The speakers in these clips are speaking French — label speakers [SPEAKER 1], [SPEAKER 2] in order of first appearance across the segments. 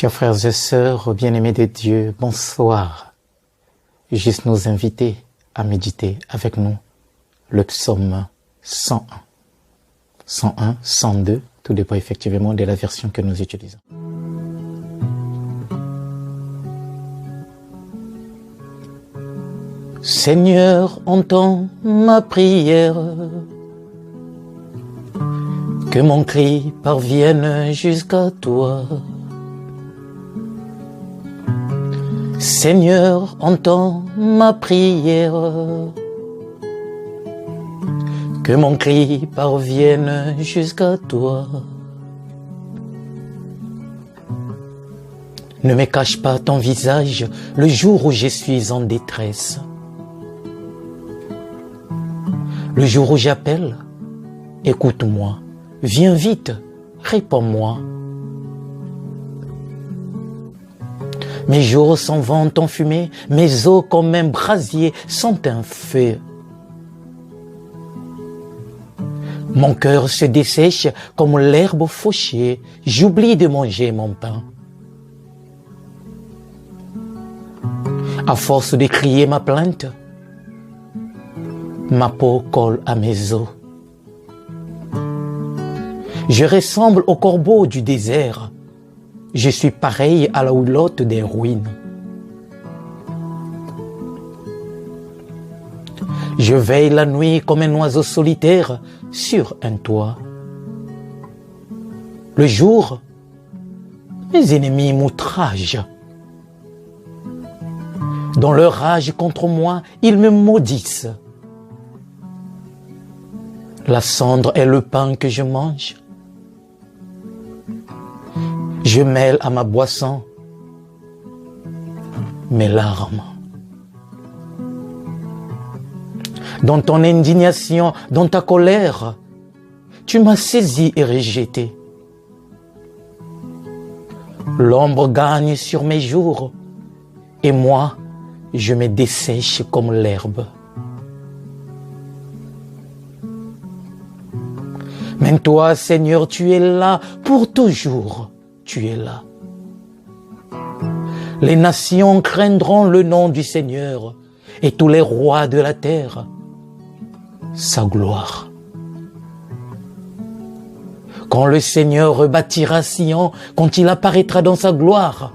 [SPEAKER 1] Chers frères et sœurs, bien-aimés de Dieu, bonsoir. Juste nous inviter à méditer avec nous le psaume 101. 101, 102, tout dépend effectivement de la version que nous utilisons. Seigneur, entends ma prière, que mon cri parvienne jusqu'à toi. Seigneur, entends ma prière, que mon cri parvienne jusqu'à toi. Ne me cache pas ton visage le jour où je suis en détresse. Le jour où j'appelle, écoute-moi, viens vite, réponds-moi. Mes jours s'en vont en fumée, mes os comme un brasier sont un feu. Mon cœur se dessèche comme l'herbe fauchée, j'oublie de manger mon pain. À force de crier ma plainte, ma peau colle à mes os. Je ressemble au corbeau du désert. Je suis pareil à la houlotte des ruines. Je veille la nuit comme un oiseau solitaire sur un toit. Le jour, mes ennemis m'outragent. Dans leur rage contre moi, ils me maudissent. La cendre est le pain que je mange. Je mêle à ma boisson mes larmes. Dans ton indignation, dans ta colère, tu m'as saisi et rejeté. L'ombre gagne sur mes jours et moi, je me dessèche comme l'herbe. Mais toi, Seigneur, tu es là pour toujours. Tu es là. Les nations craindront le nom du Seigneur et tous les rois de la terre sa gloire. Quand le Seigneur rebâtira Sion, quand il apparaîtra dans sa gloire,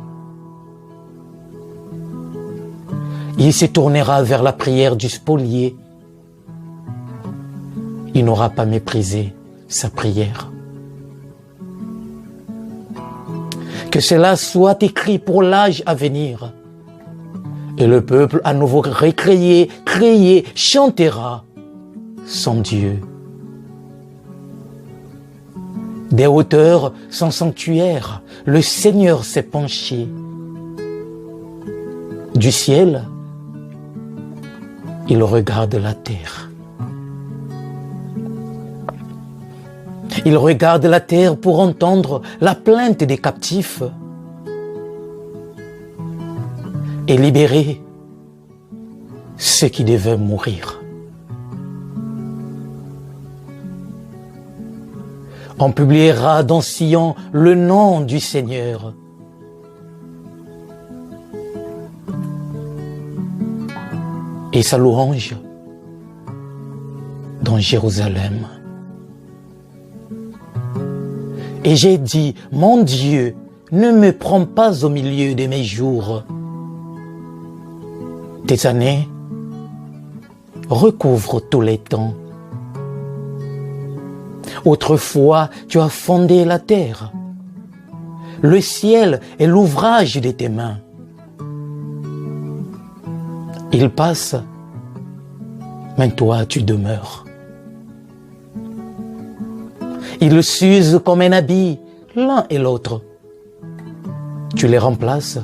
[SPEAKER 1] il se tournera vers la prière du spolié. Il n'aura pas méprisé sa prière. Que cela soit écrit pour l'âge à venir. Et le peuple à nouveau récréé, crié, chantera son Dieu. Des hauteurs sans sanctuaire, le Seigneur s'est penché. Du ciel, il regarde la terre. Il regarde la terre pour entendre la plainte des captifs et libérer ceux qui devaient mourir. On publiera dans Sion le nom du Seigneur. Et sa louange dans Jérusalem. Et j'ai dit, mon Dieu, ne me prends pas au milieu de mes jours. Tes années recouvrent tous les temps. Autrefois, tu as fondé la terre. Le ciel est l'ouvrage de tes mains. Il passe, mais toi tu demeures. Ils s'usent comme un habit, l'un et l'autre. Tu les remplaces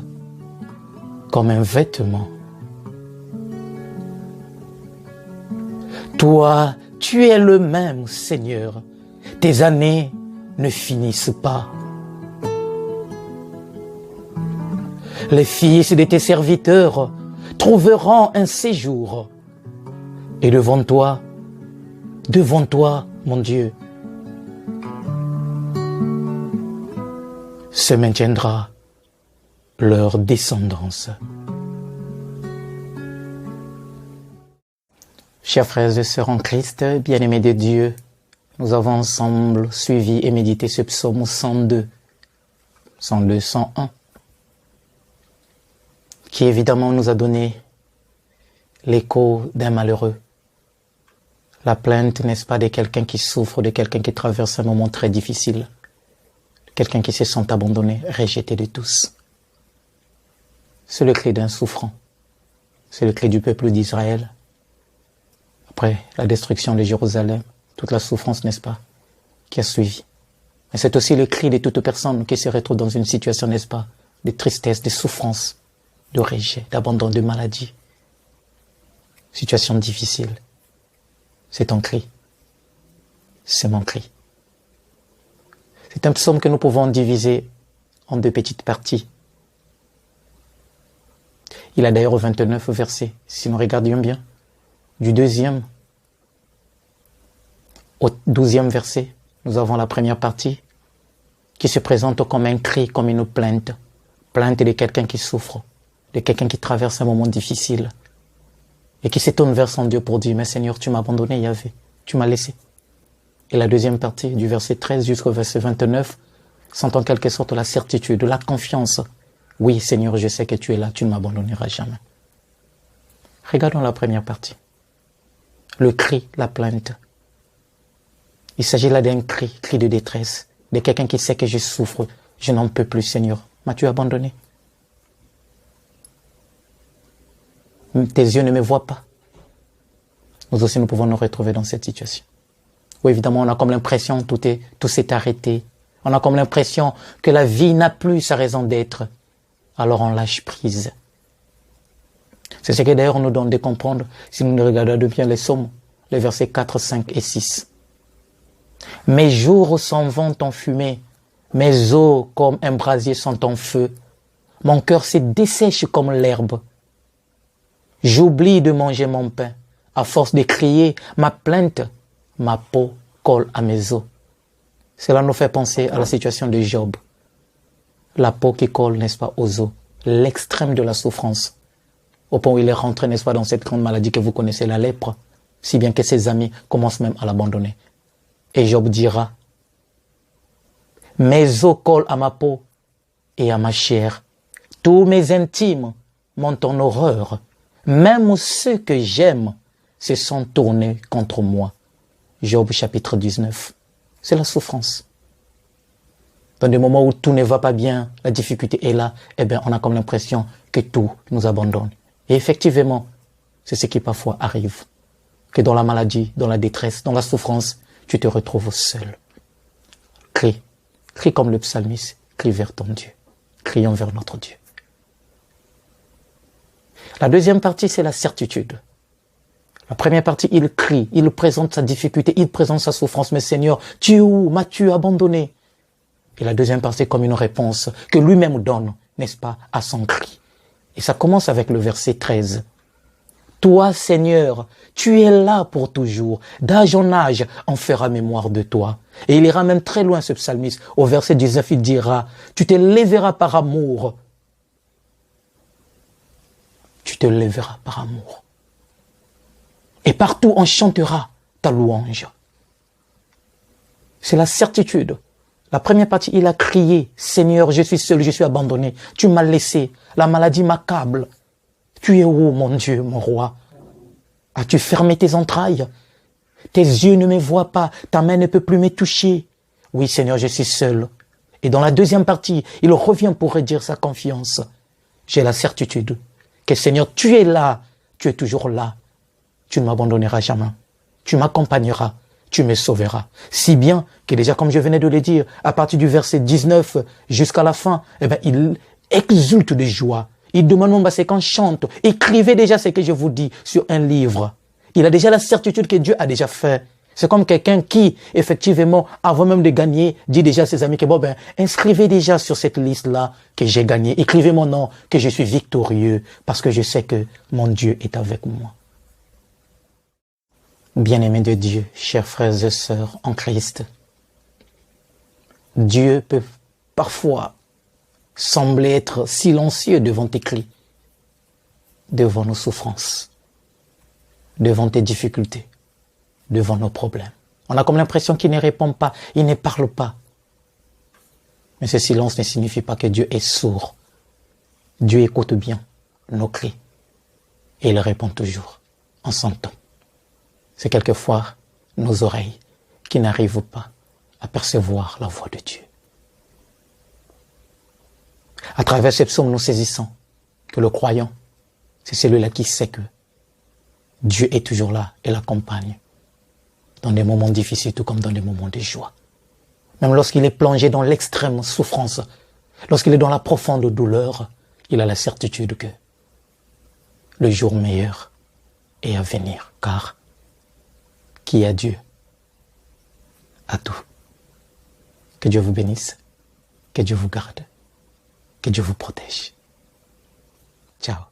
[SPEAKER 1] comme un vêtement. Toi, tu es le même, Seigneur. Tes années ne finissent pas. Les fils de tes serviteurs trouveront un séjour. Et devant toi, mon Dieu, se maintiendra leur descendance. Chers frères et sœurs en Christ, bien-aimés de Dieu, nous avons ensemble suivi et médité ce psaume 102, 101, qui évidemment nous a donné l'écho d'un malheureux. La plainte, n'est-ce pas, de quelqu'un qui souffre, de quelqu'un qui traverse un moment très difficile, de quelqu'un qui se sent abandonné, rejeté de tous. C'est le cri d'un souffrant. C'est le cri du peuple d'Israël. Après la destruction de Jérusalem, toute la souffrance, n'est-ce pas, qui a suivi. Mais c'est aussi le cri de toute personne qui se retrouve dans une situation, n'est-ce pas, de tristesse, de souffrance, de rejet, d'abandon, de maladie. Situation difficile. C'est ton cri. C'est mon cri. C'est un psaume que nous pouvons diviser en deux petites parties. Il a d'ailleurs 29 versets, si nous regardions bien. Du 2e au 12e verset, nous avons la première partie qui se présente comme un cri, comme une plainte. Plainte de quelqu'un qui souffre, de quelqu'un qui traverse un moment difficile et qui se tourne vers son Dieu pour dire « Mais Seigneur, tu m'as abandonné, Yahvé, tu m'as laissé ». Et la deuxième partie, du verset 13 jusqu'au verset 29, sont en quelque sorte la certitude, la confiance. « Oui, Seigneur, je sais que tu es là, tu ne m'abandonneras jamais ». Regardons la première partie. Le cri, la plainte. Il s'agit là d'un cri, cri de détresse, de quelqu'un qui sait que je souffre, je n'en peux plus, Seigneur. M'as-tu abandonné? Tes yeux ne me voient pas. Nous aussi, nous pouvons nous retrouver dans cette situation. Où évidemment, on a comme l'impression que tout s'est arrêté. On a comme l'impression que la vie n'a plus sa raison d'être. Alors on lâche prise. C'est ce que d'ailleurs on nous donne de comprendre si nous regardons bien les psaumes, les versets 4, 5 et 6. Mes jours s'en vont en fumée, mes os comme un brasier sont en feu. Mon cœur se dessèche comme l'herbe. J'oublie de manger mon pain. À force de crier ma plainte, ma peau colle à mes os. Cela nous fait penser à la situation de Job. La peau qui colle, n'est-ce pas, aux os. L'extrême de la souffrance. Au point où il est rentré, n'est-ce pas, dans cette grande maladie que vous connaissez, la lèpre. Si bien que ses amis commencent même à l'abandonner. Et Job dira, mes os collent à ma peau et à ma chair. Tous mes intimes m'ont en horreur. Même ceux que j'aime se sont tournés contre moi. Job chapitre 19. C'est la souffrance. Dans des moments où tout ne va pas bien, la difficulté est là, eh bien, on a comme l'impression que tout nous abandonne. Et effectivement, c'est ce qui parfois arrive. Que dans la maladie, dans la détresse, dans la souffrance, tu te retrouves seul. Crie. Crie comme le psalmiste. Crie vers ton Dieu. Crions vers notre Dieu. La deuxième partie, c'est la certitude. La première partie, il crie, il présente sa difficulté, il présente sa souffrance. Mais Seigneur, tu es où? M'as-tu abandonné? Et la deuxième partie, c'est comme une réponse que lui-même donne, n'est-ce pas, à son cri. Et ça commence avec le verset 13. Toi, Seigneur, tu es là pour toujours. D'âge en âge, on fera mémoire de toi. Et il ira même très loin, ce psalmiste. Au verset 19, il dira, tu te lèveras par amour. Tu te lèveras par amour. Et partout, on chantera ta louange. C'est la certitude. La première partie, il a crié, Seigneur, je suis seul, je suis abandonné. Tu m'as laissé. La maladie m'accable. Tu es où, mon Dieu, mon roi? As-tu fermé tes entrailles? Tes yeux ne me voient pas, ta main ne peut plus me toucher. Oui, Seigneur, je suis seul. Et dans la deuxième partie, il revient pour redire sa confiance. J'ai la certitude que, Seigneur, tu es là, tu es toujours là. Tu ne m'abandonneras jamais. Tu m'accompagneras, tu me sauveras. Si bien que déjà, comme je venais de le dire, à partir du verset 19 jusqu'à la fin, eh bien, il exulte de joie. Il demande mon c'est qu'on chante. Écrivez déjà ce que je vous dis sur un livre. Il a déjà la certitude que Dieu a déjà fait. C'est comme quelqu'un qui, effectivement, avant même de gagner, dit déjà à ses amis que bon ben, inscrivez déjà sur cette liste-là que j'ai gagné. Écrivez mon nom, que je suis victorieux, parce que je sais que mon Dieu est avec moi. Bien-aimés de Dieu, chers frères et sœurs en Christ, Dieu peut parfois sembler être silencieux devant tes cris, devant nos souffrances, devant tes difficultés, devant nos problèmes. On a comme l'impression qu'il ne répond pas, il ne parle pas. Mais ce silence ne signifie pas que Dieu est sourd. Dieu écoute bien nos cris et il répond toujours en son temps. C'est quelquefois nos oreilles qui n'arrivent pas à percevoir la voix de Dieu. À travers ce psaume, nous saisissons que le croyant, c'est celui-là qui sait que Dieu est toujours là et l'accompagne dans des moments difficiles tout comme dans des moments de joie. Même lorsqu'il est plongé dans l'extrême souffrance, lorsqu'il est dans la profonde douleur, il a la certitude que le jour meilleur est à venir, car qui a Dieu a tout. Que Dieu vous bénisse, que Dieu vous garde, que Dieu vous protège. Ciao.